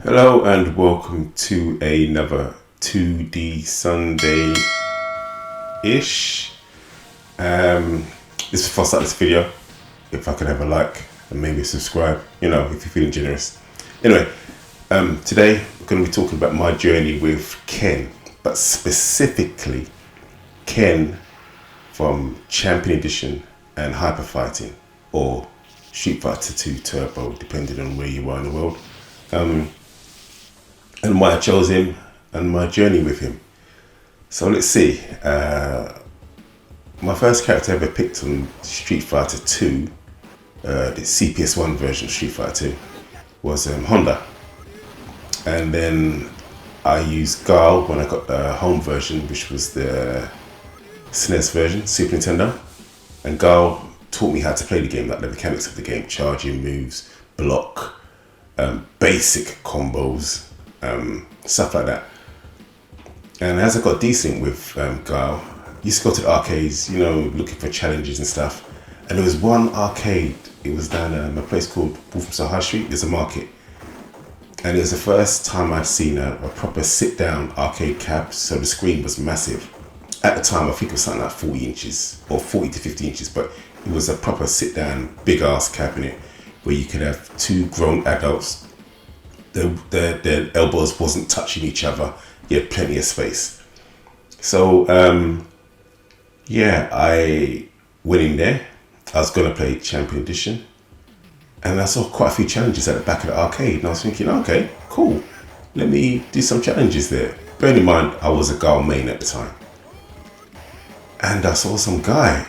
Hello and welcome to another 2D Sunday-ish. This before I start this video, if I could have a like and maybe subscribe, if you're feeling generous. Anyway, today we're going to be talking about my journey with Ken, but specifically Ken from Champion Edition and Hyper Fighting, or Street Fighter 2 Turbo, depending on where you are in the world. And why I chose him and my journey with him. So let's see. My first character I ever picked on Street Fighter 2, the CPS1 version of Street Fighter 2, was Honda. And then I used Guile when I got the home version, which was the SNES version, Super Nintendo. And Guile taught me how to play the game, like the mechanics of the game, charging moves, block, basic combos, stuff like that. And as I got decent with Guile, used to go to the arcades, looking for challenges and stuff. And there was one arcade, it was down a place called Walthamstow High Street. There's a market. And it was the first time I'd seen a proper sit-down arcade cab, so the screen was massive. At the time, I think it was something like 40 inches, or 40 to 50 inches, but it was a proper sit-down, big-ass cabinet where you could have two grown adults. Their elbows wasn't touching each other. You had plenty of space. So, I went in there. I was going to play Champion Edition. And I saw quite a few challenges at the back of the arcade. And I was thinking, okay, cool. Let me do some challenges there. Bearing in mind, I was a Guile main at the time. And I saw some guy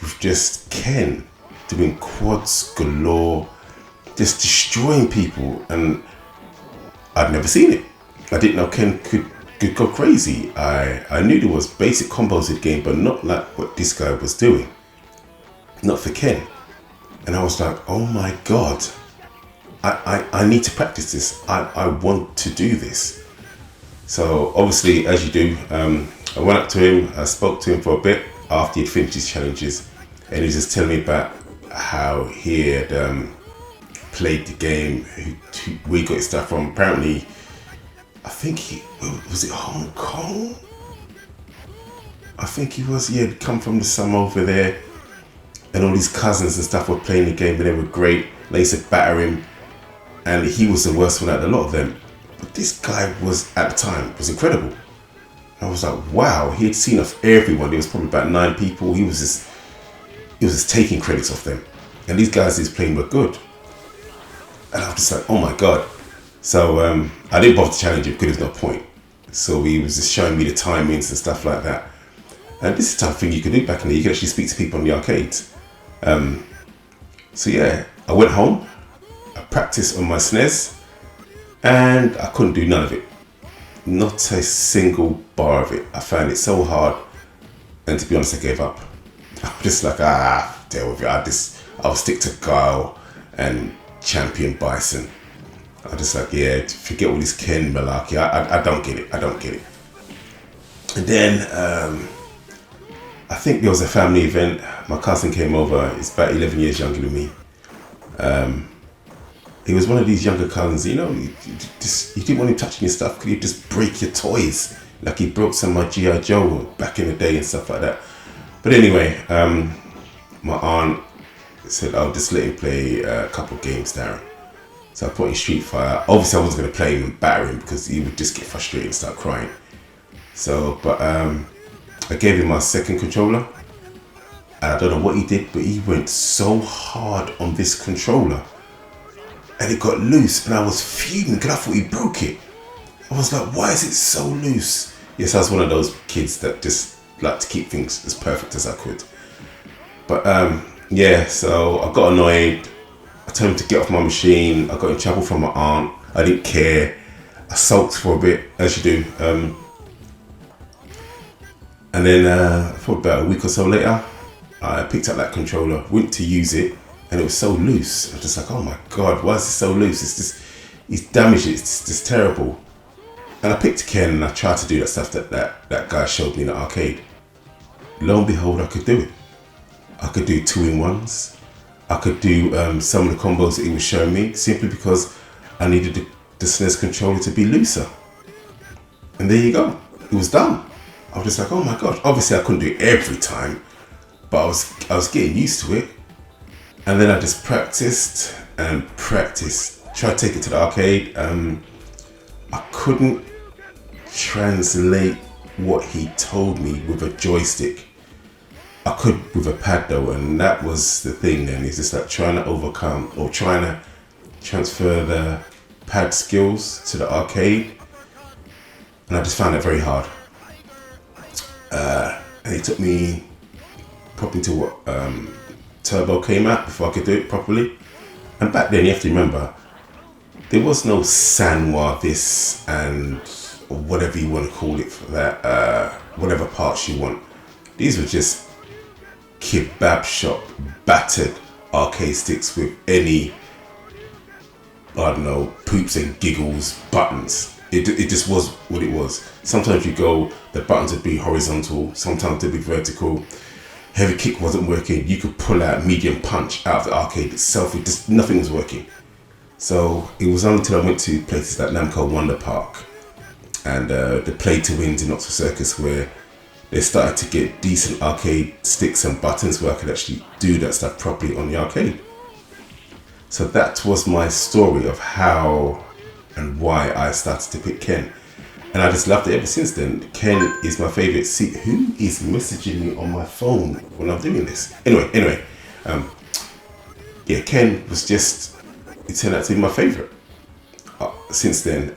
with just Ken doing quads galore, just destroying people. And I'd never seen it. I didn't know Ken could go crazy. I knew there was basic combos in the game, but not like what this guy was doing. Not for Ken. And I was like, oh my God, I need to practice this. I want to do this. So obviously, as you do, I went up to him, I spoke to him for a bit after he'd finished his challenges, and he was just telling me about how he had played the game, where he got his stuff from. Apparently, I think was it Hong Kong? I think he had come from the summer over there, and all his cousins and stuff were playing the game, and they were great. They used to batter him, and he was the worst one out of a lot of them. But this guy was, at the time, was incredible. I was like, wow, he had seen off everyone. There was probably about 9 people. He was just taking credits off them, and these guys he's playing were good. And I was just like, oh my God. So I didn't bother to challenge him because there's no point. So he was just showing me the timings and stuff like that. And this is the type of thing you could do back in there. You could actually speak to people in the arcades. I went home. I practiced on my SNES. And I couldn't do none of it. Not a single bar of it. I found it so hard. And to be honest, I gave up. I was just like, deal with it. I'll stick to Guile and Champion Bison. I just like, forget all this Ken malarkey. I don't get it. And then I think there was a family event. My cousin came over. He's about 11 years younger than me. He was one of these younger cousins. You didn't want him touching your stuff because he'd just break your toys. Like he broke some of my G.I. Joe back in the day and stuff like that. But anyway, my aunt said, I'll just let him play a couple of games, Darren. So I put in Street Fighter. Obviously, I wasn't going to play him and batter him because he would just get frustrated and start crying. So, but I gave him my second controller. And I don't know what he did, but he went so hard on this controller. And it got loose, and I was fuming because I thought he broke it. I was like, why is it so loose? Yes, I was one of those kids that just like to keep things as perfect as I could. But so I got annoyed. I told him to get off my machine. I got in trouble from my aunt. I didn't care. I sulked for a bit, as you do. And then for about a week or so later, I picked up that controller, went to use it, and it was so loose. I was just like, oh my God, why is it so loose? He's damaged it. It's just terrible. And I picked Ken and I tried to do that stuff that guy showed me in the arcade. Lo and behold, I could do it. I could do 2-in-1s. I could do some of the combos that he was showing me simply because I needed the SNES controller to be looser. And there you go. It was done. I was just like, oh my gosh. Obviously, I couldn't do it every time, but I was getting used to it. And then I just practiced and practiced. Tried to take it to the arcade. I couldn't translate what he told me with a joystick. I could with a pad though, and that was the thing then. It's just like trying to overcome or trying to transfer the pad skills to the arcade. And I just found it very hard. And it took me probably to what Turbo came out before I could do it properly. And back then, you have to remember, there was no Sanwa this and or whatever you want to call it for that, whatever parts you want. These were just kebab shop battered arcade sticks with any, I don't know, poops and giggles buttons. It just was what it was. Sometimes you go, the buttons would be horizontal, sometimes they'd be vertical. Heavy kick wasn't working. You could pull out medium punch out of the arcade itself. It just, nothing was working. So it was only until I went to places like Namco Wonder Park and the Play to Wins in Oxford Circus, where they started to get decent arcade sticks and buttons where I could actually do that stuff properly on the arcade. So that was my story of how and why I started to pick Ken. And I just loved it ever since then. Ken is my favorite. See, who is messaging me on my phone when I'm doing this? Anyway, yeah, Ken was just, it turned out to be my favorite. Since then,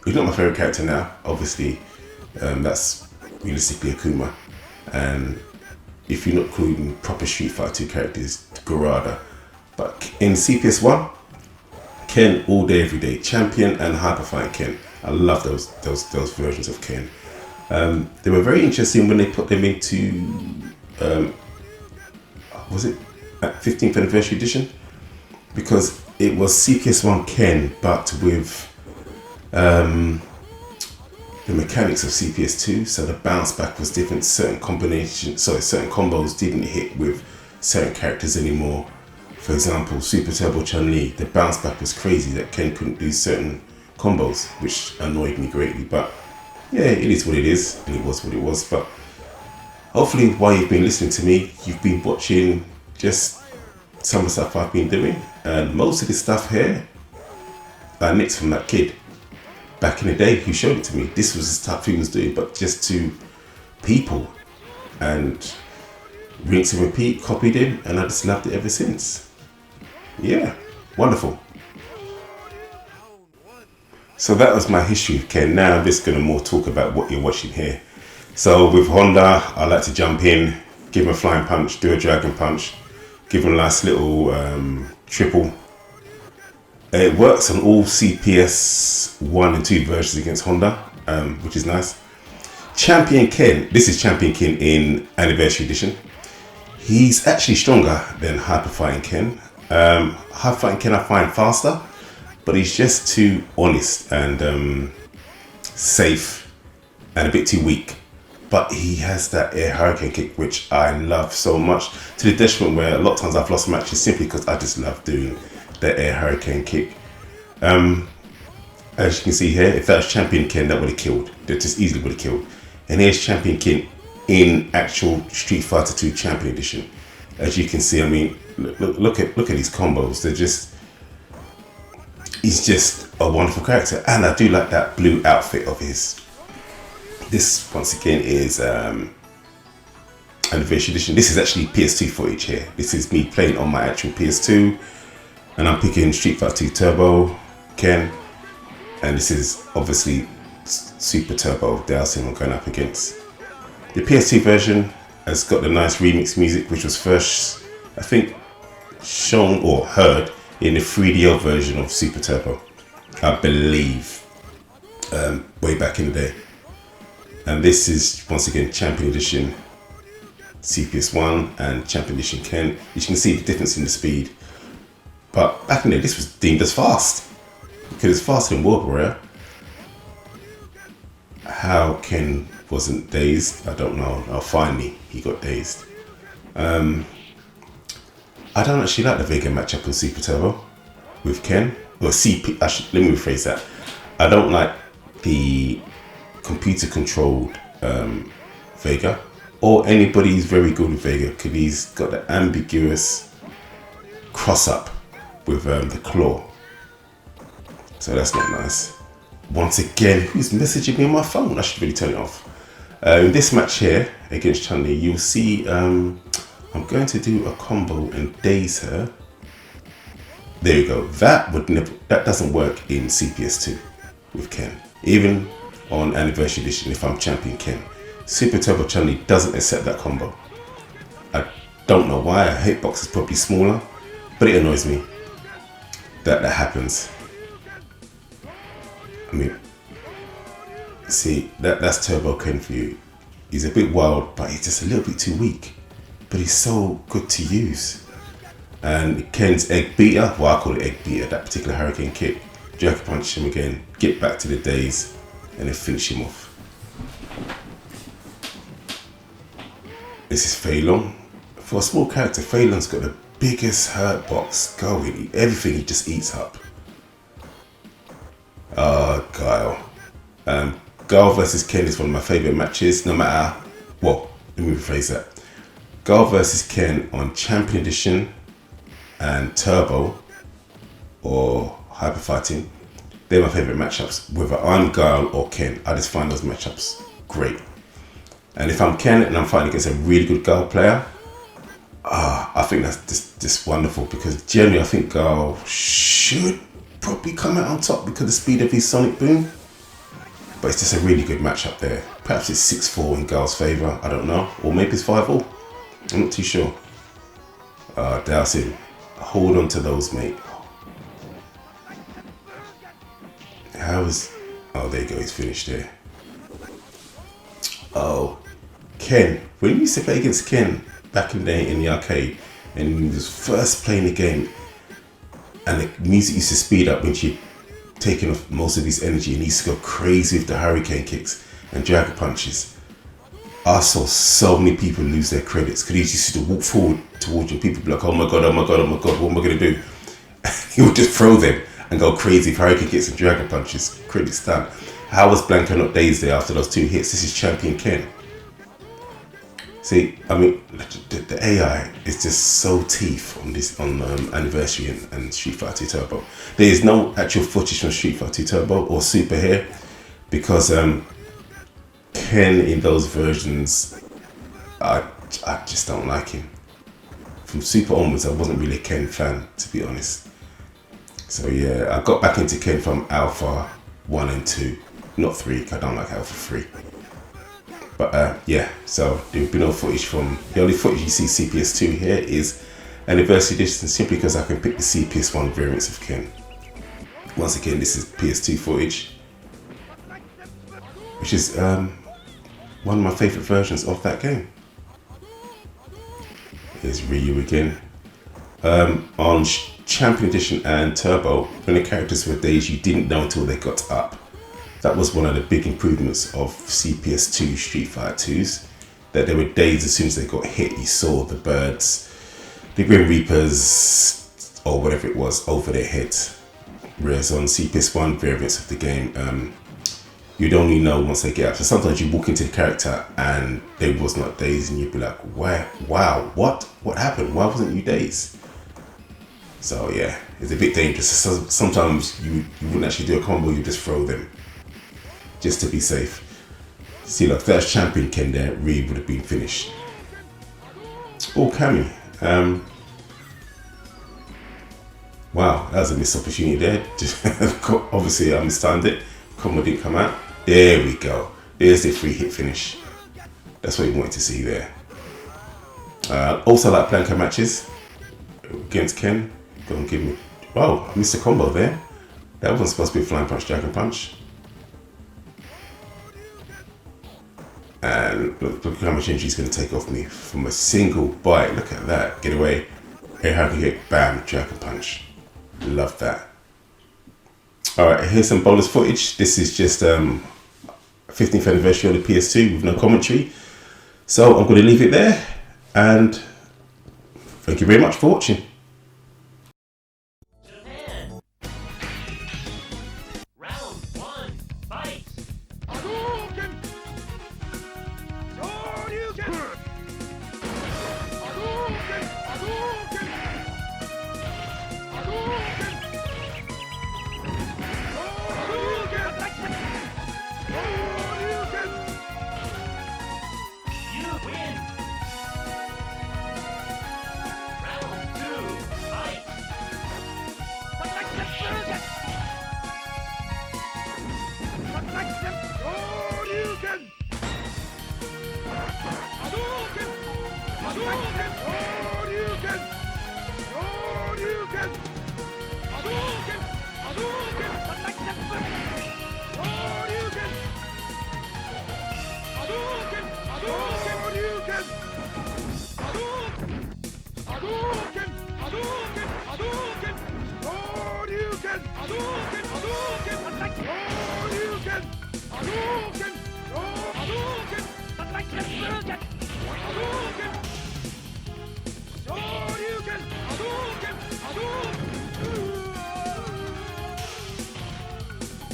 he's not my favorite character now, obviously. That's realistically Akuma. And if you're not including proper Street Fighter 2 characters, Garada. But in CPS1, Ken all day, every day. Champion and Hyper Fighting Ken. I love those versions of Ken. They were very interesting when they put them into, was it 15th anniversary edition? Because it was CPS1 Ken, but with the mechanics of CPS2. So the bounce back was different. Certain combos didn't hit with certain characters anymore. For example, Super Turbo Chun-Li, the bounce back was crazy that Ken couldn't do certain combos, which annoyed me greatly. But yeah, it is what it is, and it was what it was. But hopefully while you've been listening to me, you've been watching just some of the stuff I've been doing, and most of this stuff here I nicked from that kid back in the day who showed it to me. This was the stuff he was doing, but just to people, and rinse and repeat, copied him, and I just loved it ever since. Yeah, wonderful. So that was my history of Ken. Now I'm just going to more talk about what you're watching here. So with Honda, I like to jump in, give him a flying punch, do a dragon punch, give him a nice little triple. It works on all CPS 1 and 2 versions against Honda, which is nice. Champion Ken, this is Champion Ken in Anniversary Edition. He's actually stronger than Hyper Fighting Ken. Hyper Fighting Ken I find faster, but he's just too honest and safe and a bit too weak. But he has that air hurricane kick, which I love so much, to the detriment where a lot of times I've lost matches simply because I just love doing the air hurricane kick. As you can see here, if that was Champion Ken, that would have killed. That just easily would have killed. And here's Champion Ken in actual Street Fighter 2 Champion Edition. As you can see, I mean, look at these combos. They're just, he's just a wonderful character, and I do like that blue outfit of his. This once again is Anniversary Edition. This is actually PS2 footage here. This is me playing on my actual PS2, and I'm picking Street Fighter 2 Turbo Ken, and this is obviously Super Turbo Dhalsim I'm going up against. The PS2 version has got the nice remix music, which was first, I think, shown or heard in the 3DO version of Super Turbo, I believe, way back in the day. And this is once again Champion Edition CPS1 and Champion Edition Ken. You can see the difference in the speed. But back in the day, this was deemed as fast, because it's faster than World Warrior. How Ken wasn't dazed, I don't know. Oh, finally he got dazed. I don't actually like the Vega matchup on Super Turbo with Ken. or CP. Let me rephrase that. I don't like the computer controlled Vega, or anybody who's very good with Vega, because he's got the ambiguous cross up with the claw. So that's not nice. Once again, who's messaging me on my phone? I should really turn it off. In this match here against Chun-Li, you'll see I'm going to do a combo and daze her. There you go. That doesn't work in CPS2 with Ken. Even on Anniversary Edition, if I'm champion Ken, Super Turbo Chun-Li doesn't accept that combo. I don't know why. Her hitbox is probably smaller, but it annoys me that happens. I mean, see, that's Turbo Ken for you. He's a bit wild, but he's just a little bit too weak. But he's so good to use. And Ken's egg beater, well, I call it egg beater, that particular hurricane kick, jerk punch him again, get back to the days, and then finish him off. This is Fei Long. For a small character, Fei Long's got the biggest hurt box going. Everything he just eats up. Guile. Guile versus Ken is one of my favourite matches, no matter, well, let me rephrase that. Guile versus Ken on Champion Edition and Turbo or Hyper Fighting, they're my favourite matchups. Whether I'm Guile or Ken, I just find those matchups great. And if I'm Ken and I'm fighting against a really good Guile player, I think that's just wonderful, because generally I think Guile should probably come out on top because of the speed of his sonic boom. But it's just a really good matchup there. Perhaps it's 6-4 in Guile's favour, I don't know. Or maybe it's 5-all. I'm not too sure. Dhalsim, hold on to those, mate. Oh, there you go, he's finished there. Oh, Ken. When we used to play against Ken back in the day in the arcade, and when he was first playing the game, and the music used to speed up when she taking off most of his energy, and he used to go crazy with the hurricane kicks and dragon punches. I saw so many people lose their credits because he used to walk forward towards you, and people be like, oh my god, oh my god, oh my god, what am I going to do? He would just throw them and go crazy with hurricane kicks and dragon punches. Credits done. How was Blanka not dazed there after those 2 hits? This is champion Ken. See, I mean, the AI is just so teeth on Anniversary and Street Fighter 2 Turbo. There is no actual footage from Street Fighter 2 Turbo or Super here, because Ken in those versions, I just don't like him. From Super onwards, I wasn't really a Ken fan, to be honest. So yeah, I got back into Ken from Alpha 1 and 2, not 3, because I don't like Alpha 3. But yeah, so there'll be no footage from, the only footage you see CPS2 here is Anniversary Edition, simply because I can pick the CPS1 variants of Ken. Once again, this is PS2 footage, which is one of my favourite versions of that game. Here's Ryu again. On Champion Edition and Turbo, when the characters were dazed, you didn't know until they got up. That was one of the big improvements of CPS2 Street Fighter 2s, that they were dazed as soon as they got hit. You saw the birds, the Grim Reapers, or whatever it was, over their heads. Whereas on CPS1 variants of the game, you'd only know once they get up. So sometimes you walk into the character and they was not dazed, and you'd be like, wow, what happened? Why wasn't you dazed? So yeah, it's a bit dangerous. So sometimes you wouldn't actually do a combo, you just throw them, just to be safe. See, like that's champion Ken there, Ryu would have been finished. Oh, Cammy. Wow, that was a missed opportunity there. Obviously, I mistimed it. Combo didn't come out. There we go. There's the 3-hit finish. That's what you wanted to see there. Also, like Blanka matches against Ken. Go and give me. Oh, I missed a combo there. That wasn't supposed to be a flying punch, dragon punch. And look how much energy he's going to take off me from a single bite. Look at that. Get away. Air hurricane kick, bam, dragon punch. Love that. Alright, here's some bonus footage. This is just 15th anniversary on the PS2 with no commentary. So I'm going to leave it there. And thank you very much for watching.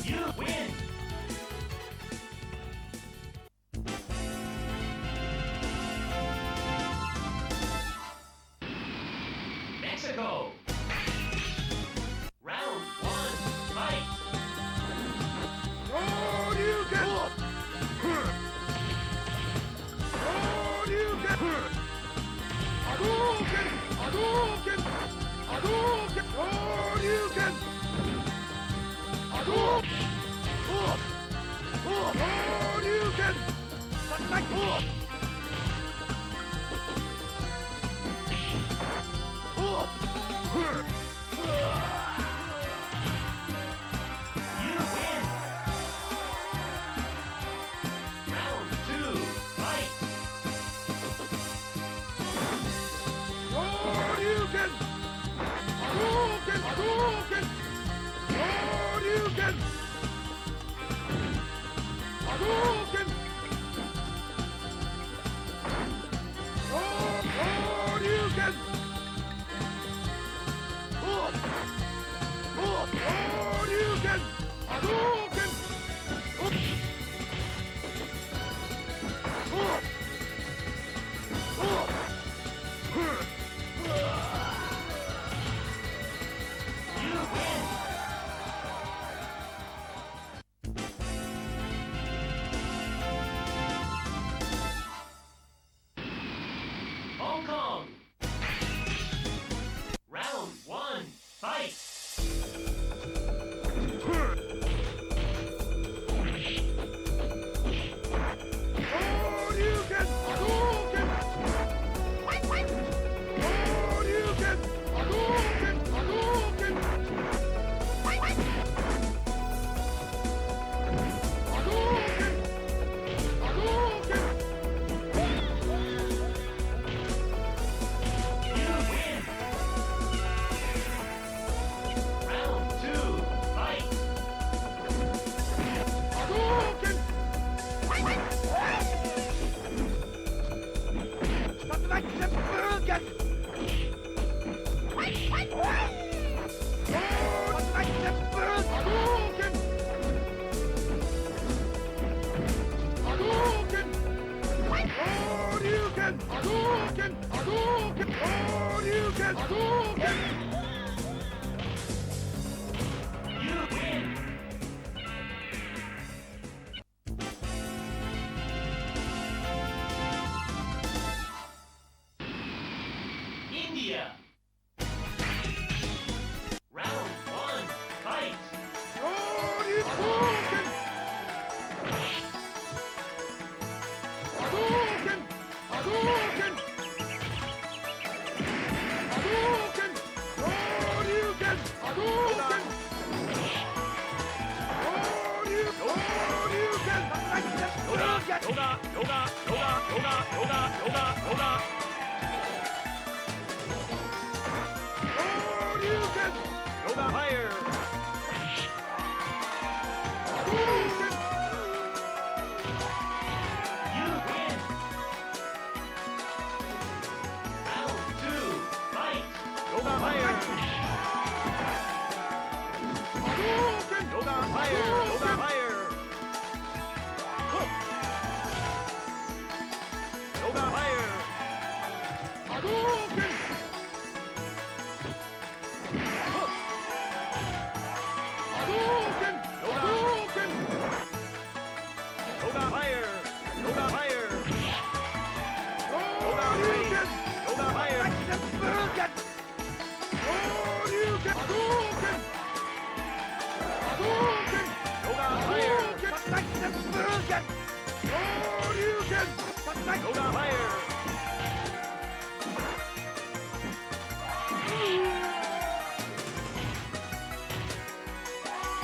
You win! Mexico! Round 1, fight! You win! Round 2, fight! You win! Hong Kong! Round 1, fight! You win! Round 2, fight! You win! India! Round 1, fight! You win! Round 2, fight!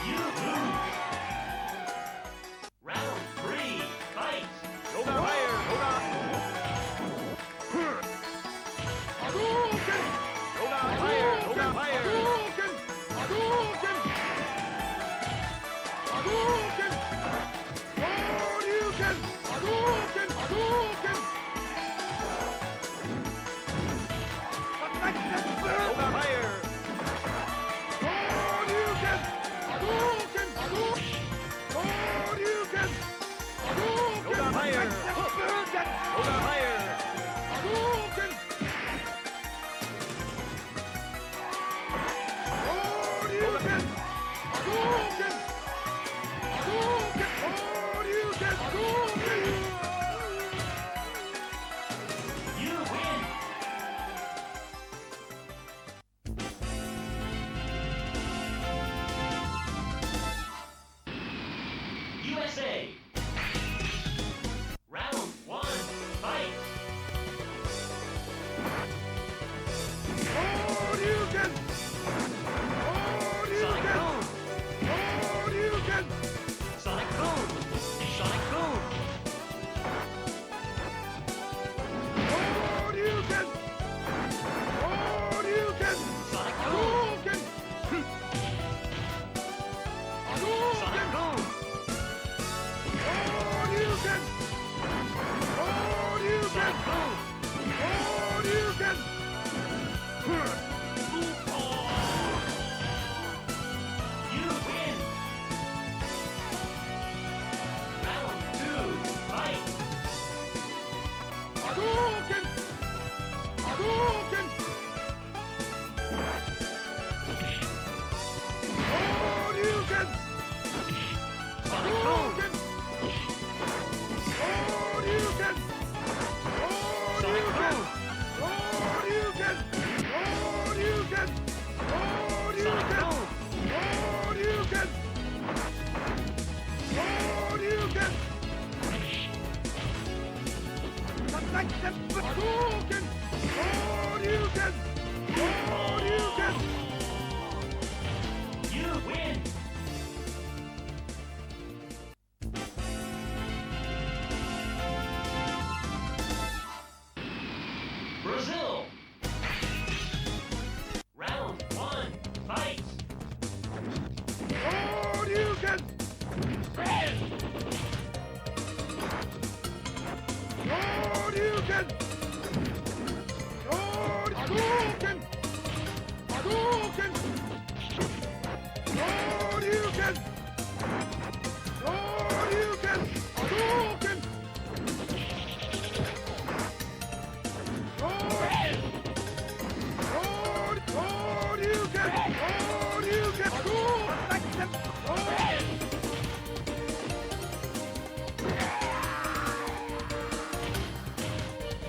You lose! Round 3, fight!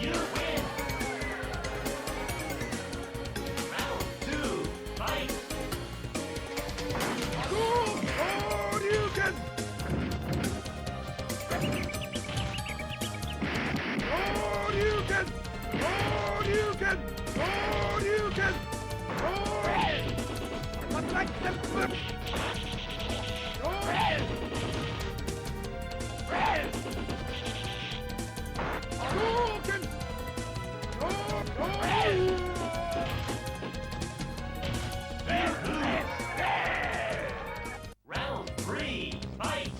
You win. Round 2, fight. Round 3, fight.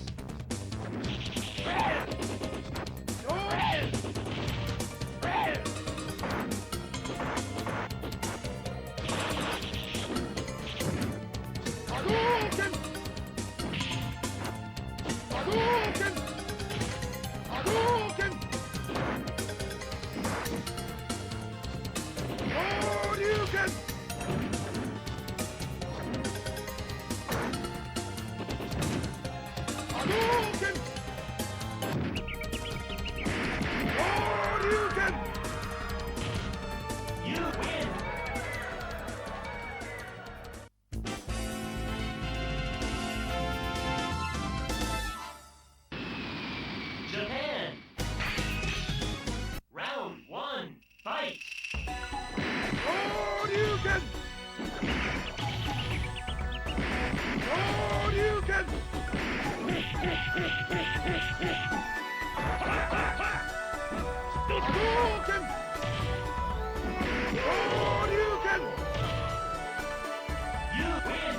You win. Japan. Round 1, fight. You win.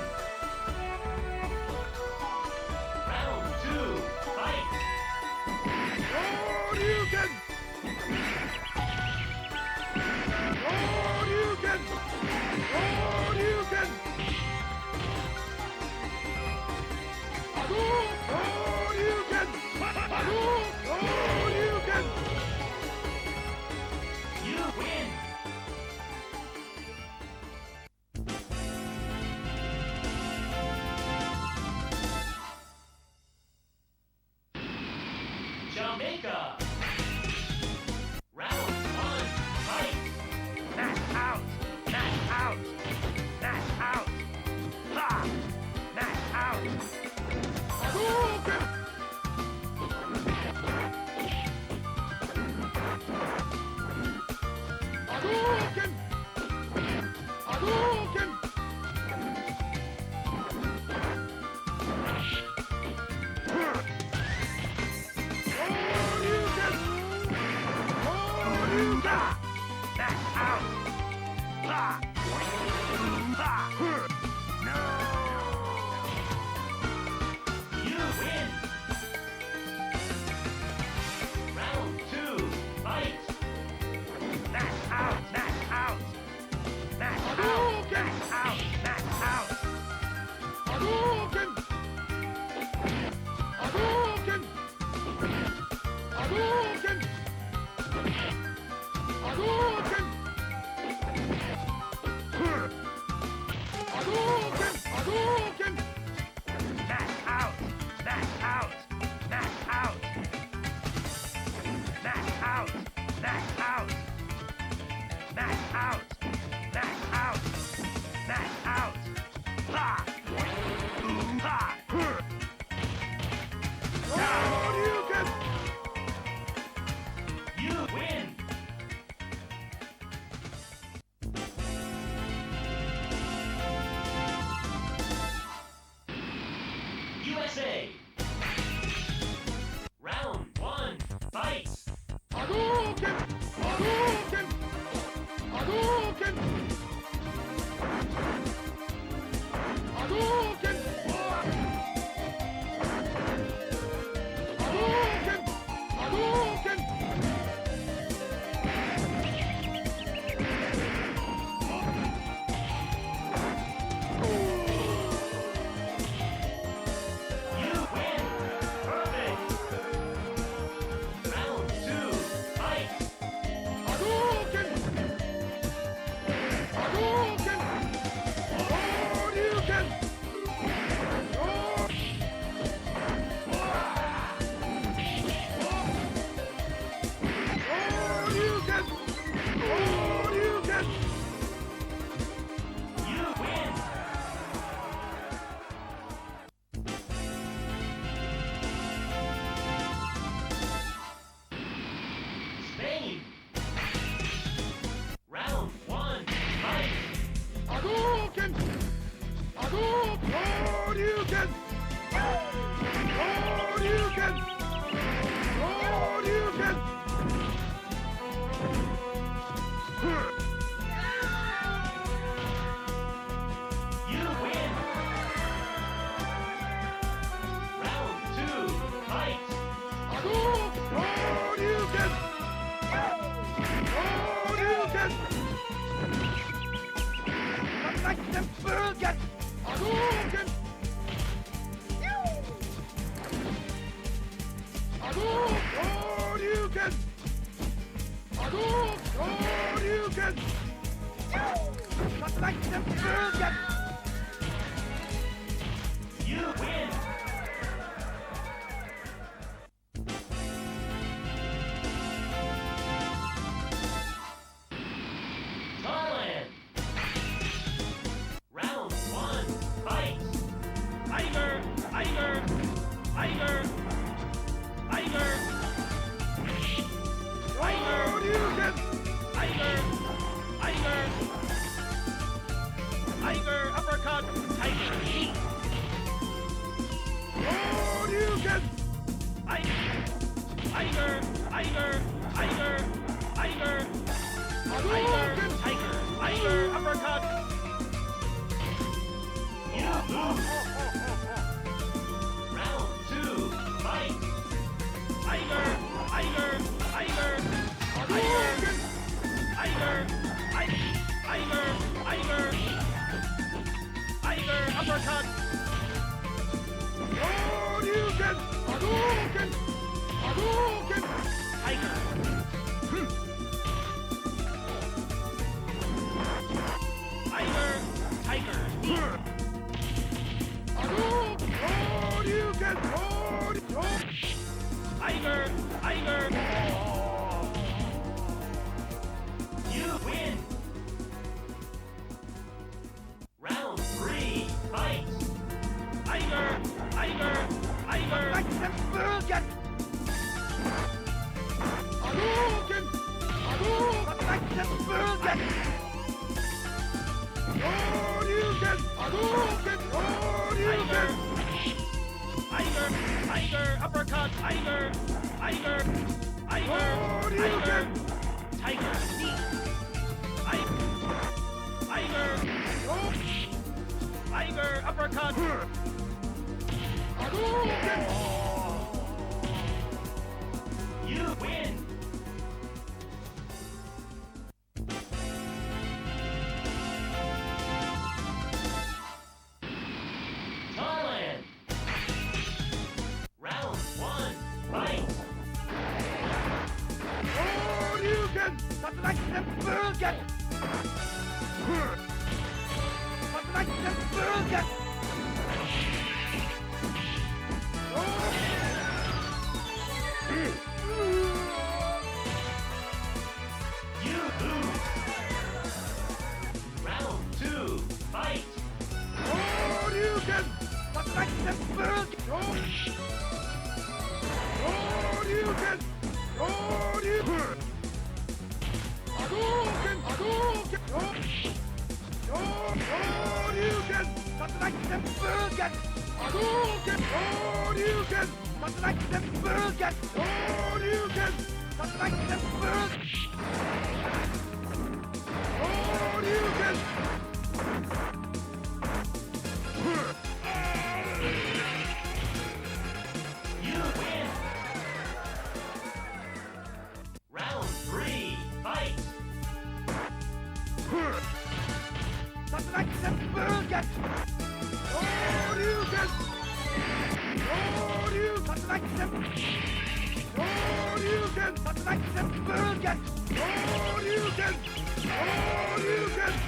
Round 2, fight. You win. Jamaica. Round 1, fight. Mash out. Mash out. Mash out. Ha! Mash out. Tiger, tiger, tiger, tiger, tiger, tiger, uppercut. You lose. Round 2, fight. Tiger, tiger, tiger, tiger, tiger, tiger, tiger, tiger, uppercut. Hadouken! Hadouken! Hadouken! Tiger. Tiger, tiger, Hadouken! tiger, tiger. You win. Round 3, fight. Tiger, tiger, tiger. Hadouken! Hadouken! Hadouken! Hadouken! Tiger, tiger, tiger, uppercut, tiger, tiger, tiger, tiger, tiger, knee, tiger, tiger, uppercut. You win. Thailand. Round 1, fight. Hadouken! Hadouken! You lose. Round 2, fight. Hadouken! Hadouken! Hadouken! Hadouken! Hadouken! Hadouken! Hadouken! Hadouken! Hadouken! Hadouken! You win. Round 3, fight. Hadouken!